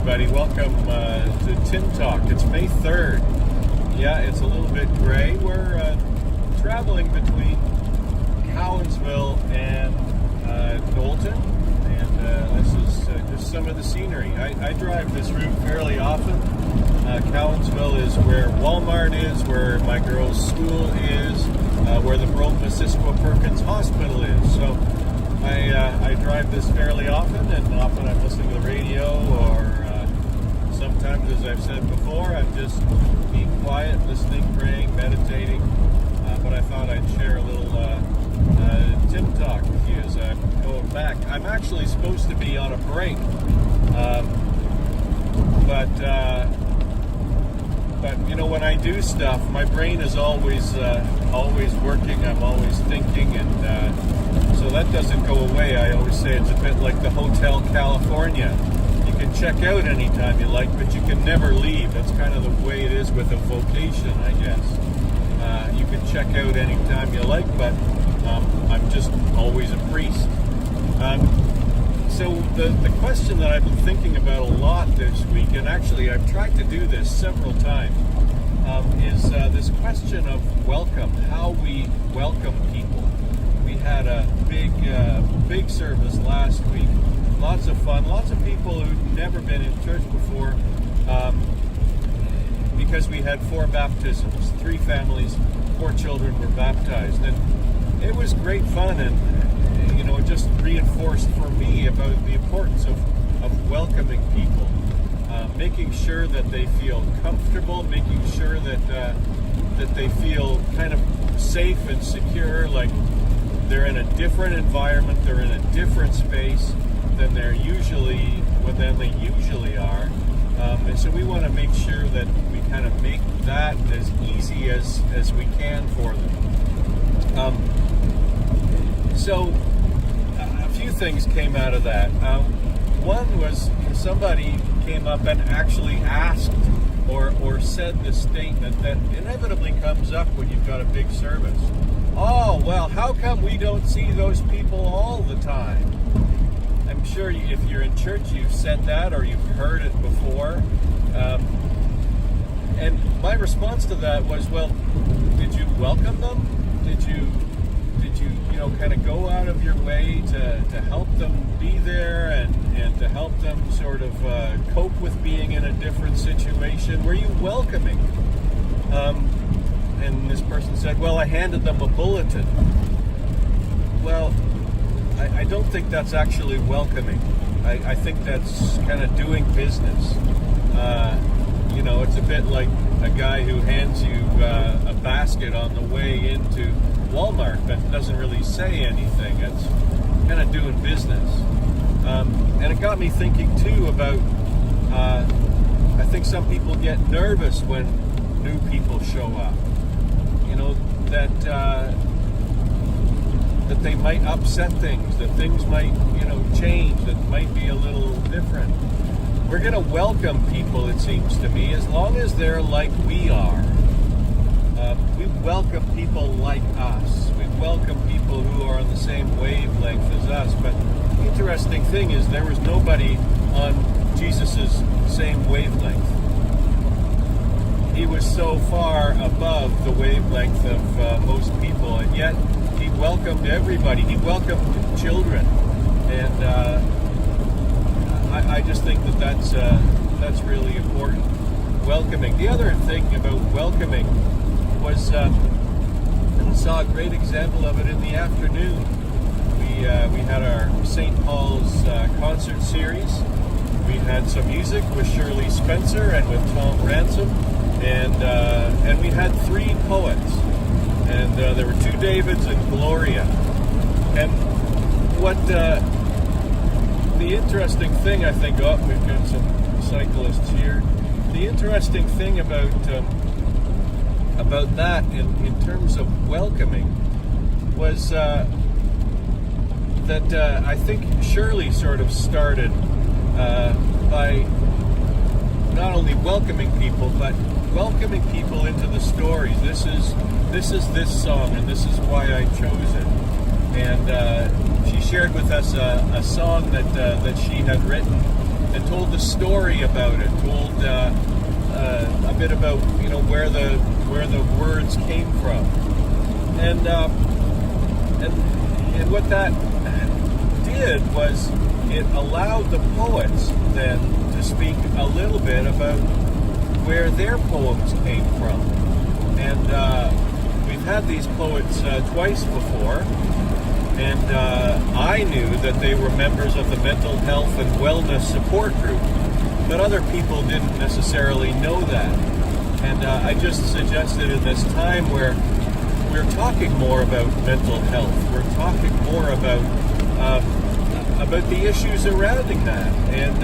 everybody. Welcome to Tim Talk. It's May 3rd. Yeah, it's a little bit gray. We're traveling between Cowansville and Knowlton, and this is just some of the scenery. I drive this route fairly often. Cowansville is where Walmart is, where my girl's school is, where the Missisquoi Perkins Hospital is. So I drive this fairly often, and often I'm listening to the radio, or sometimes, as I've said before, I'm just being quiet, listening, praying, meditating. But I thought I'd share a little Tim Talk with you as I'm going back. I'm actually supposed to be on a break, but you know, when I do stuff, my brain is always working. I'm always thinking, and so that doesn't go away. I always say it's a bit like the Hotel California. You can check out anytime you like, but you can never leave. That's kind of the way it is with a vocation, I guess. You can check out anytime you like, but I'm just always a priest. So the question that I've been thinking about a lot this week, and actually I've tried to do this several times, is this question of welcome, how we welcome people. We had a big service last week, lots of fun, lots of people who'd never been in church before, because we had 4 baptisms, 3 families, 4 children were baptized, and it was great fun, and you know, it just reinforced for me about the importance of welcoming people, making sure that they feel comfortable, making sure that they feel kind of safe and secure, like they're in a different environment, they're in a different space than they usually are, and so we want to make sure that we kind of make that as easy as we can for them. So a few things came out of that. One was somebody came up and actually asked or said the statement that inevitably comes up when you've got a big service. Oh, well, how come we don't see those people all the time? I'm sure if you're in church, you've said that or you've heard it before. And my response to that was, well, did you welcome them? Did you kind of go out of your way to help them be there and to help them sort of cope with being in a different situation? Were you welcoming? And this person said, well, I handed them a bulletin. Well, I don't think that's actually welcoming. I think that's kind of doing business. You know, it's a bit like a guy who hands you a basket on the way into Walmart that doesn't really say anything. It's kind of doing business. And it got me thinking too about, I think some people get nervous when new people show up. You know, that they might upset things, that things might, change, that might be a little different. We're going to welcome people, it seems to me, as long as they're like we are. We welcome people like us. We welcome people who are on the same wavelength as us. But the interesting thing is there was nobody on Jesus's same wavelength. He was so far above the wavelength of most people, and yet he welcomed everybody. He welcomed children, and I just think that's really important. Welcoming. The other thing about welcoming was, and saw a great example of it in the afternoon. We had our St. Paul's concert series. We had some music with Shirley Spencer and with Tom Ransom, and we had 3 poets, and there were 2 Davids and Gloria. And what the interesting thing, I think, we've got some cyclists here. The interesting thing about that in terms of welcoming was that I think Shirley sort of started by not only welcoming people, but welcoming people into the stories. This is this song, and this is why I chose it. And she shared with us a song that she had written and told the story about it, told a bit about where the words came from, and what that did was it allowed the poets then to speak a little bit about where their poems came from. And we've had these poets twice before, and I knew that they were members of the mental health and wellness support group, but other people didn't necessarily know that. And I just suggested in this time where we're talking more about mental health, we're talking more about the issues surrounding that. And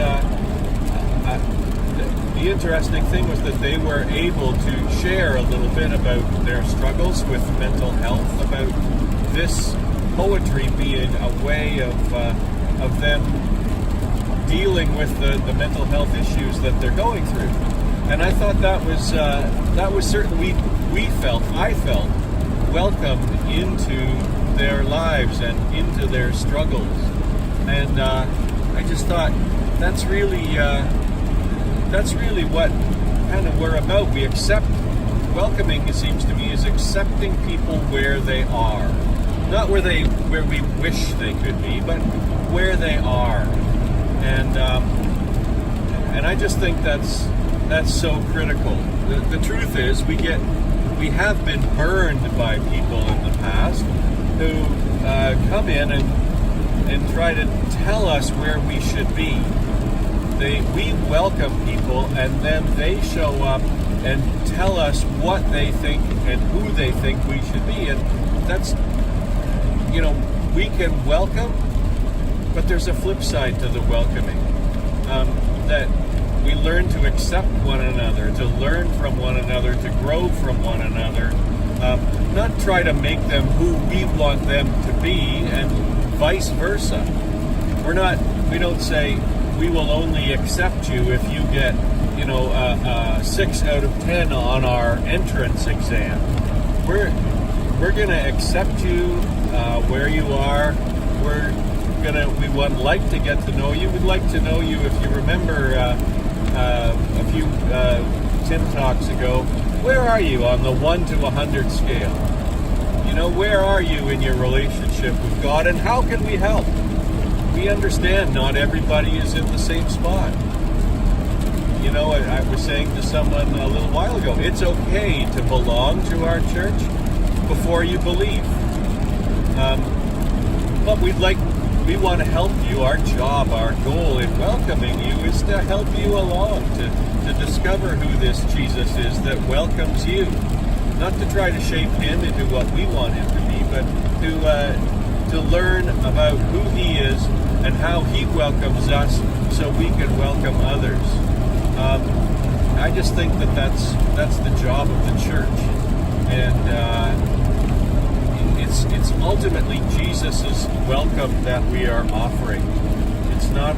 the interesting thing was that they were able to share a little bit about their struggles with mental health, about this poetry being a way of them dealing with the mental health issues that they're going through. And I thought that was certainly I felt welcomed into their lives and into their struggles. And I just thought that's really what kind of we're about. We accept, welcoming, it seems to me, is accepting people where they are, not where we wish they could be, but where they are. And I just think that's so critical. The truth is, we have been burned by people in the past who come in and try to tell us where we should be. We welcome people, and then they show up and tell us what they think and who they think we should be. And that's, we can welcome, but there's a flip side to the welcoming. That we learn to accept one another, to learn from one another, to grow from one another, not try to make them who we want them to be, and vice versa. We don't say, we will only accept you if you get, a 6 out of 10 on our entrance exam. We're going to accept you where you are. We would like to get to know you. We'd like to know you, if you remember a few Tim Talks ago, where are you on the 1 to 100 scale? Where are you in your relationship with God, and how can we help? We understand not everybody is in the same spot. I was saying to someone a little while ago, it's okay to belong to our church before you believe. But we want to help you. Our job, our goal in welcoming you is to help you along, to discover who this Jesus is that welcomes you. Not to try to shape him into what we want him to be, but to learn about who he is and how he welcomes us so we can welcome others. I just think that's the job of the church. And it's ultimately Jesus' welcome that we are offering. It's not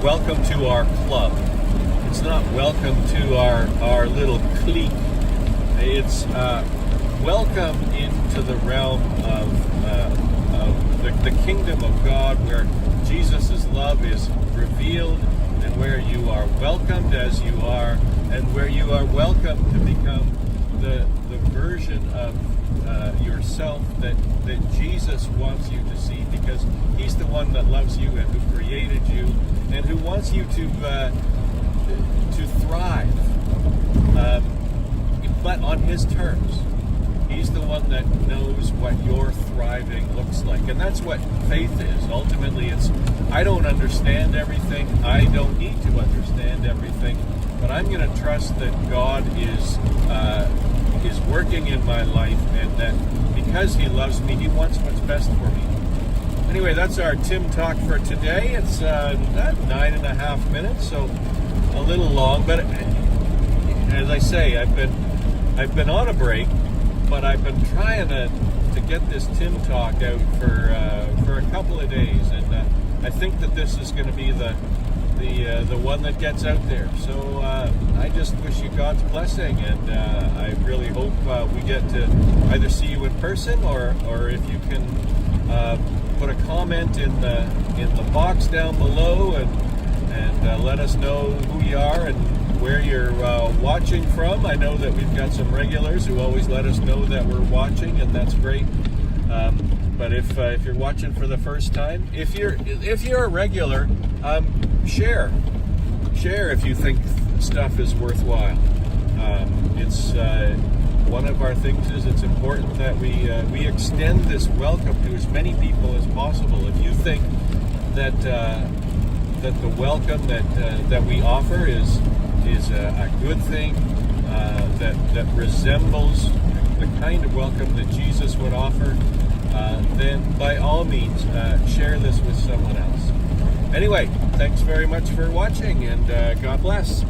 welcome to our club. It's not welcome to our little clique. It's welcome into the realm of the kingdom of God, where Jesus' love is revealed, and where you are welcomed as you are, and where you are welcomed to become the version of yourself that Jesus wants you to see, because he's the one that loves you and who created you and who wants you to thrive, but on his terms. He's the one that knows what your thriving looks like. And that's what faith is. Ultimately, I don't understand everything. I don't need to understand everything. But I'm going to trust that God is working in my life, and that because he loves me, he wants what's best for me. Anyway, that's our Tim Talk for today. It's 9.5 minutes, so a little long. But as I say, I've been on a break, but I've been trying to get this Tim Talk out for a couple of days, and I think that this is going to be the one that gets out there. So I just wish you God's blessing, and I really hope we get to either see you in person, or if you can put a comment in the box down below, and let us know who you are and where you're watching from. I know that we've got some regulars who always let us know that we're watching, and that's great. But if you're watching for the first time, if you're a regular, share if you think stuff is worthwhile. It's one of our things is it's important that we extend this welcome to as many people as possible. If you think that the welcome that we offer is a good thing, that resembles the kind of welcome that Jesus would offer, then by all means share this with someone else. Anyway, thanks very much for watching, and God bless.